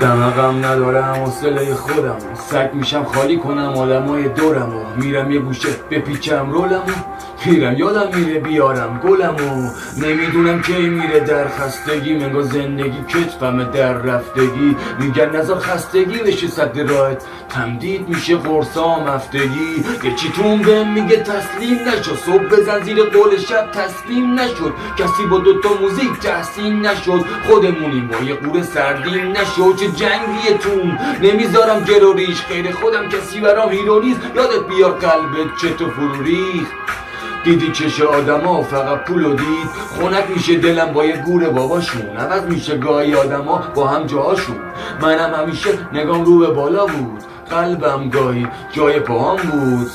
دماغم ندارم حوصله خودم سگ میشم خالی کنم آدمای دورمو میرم یه گوشه بپیچم رولمو میرم یادم میره بیارم گلمو نمیدونم کی میره در خستگی منگاه زندگی کتفم در رفتگی میگن نظر خستگی بشه صد راحت تمدید میشه قرصام هفتگی یه چیتون بهم میگه تسلیم نشو صبح بزن زیر قول شب تسلیم نشد کسی با دوتا موزیک تحسین نشد خودمونیم با یه قوره سردین نشد چه جنگیه تون نمیذارم گرو ریش غیر خودم کسی برام هیرو نیست یادت بیار قلبت چطور فرو ریخت دیدی چش آدما فقط پولو دید خنک میشه دلم با یه گور باباشون عوض میشه گاهی آدما با هم جاهاشون منم همیشه نگام رو به بالا بود قلبم گاهی جای پاهام بود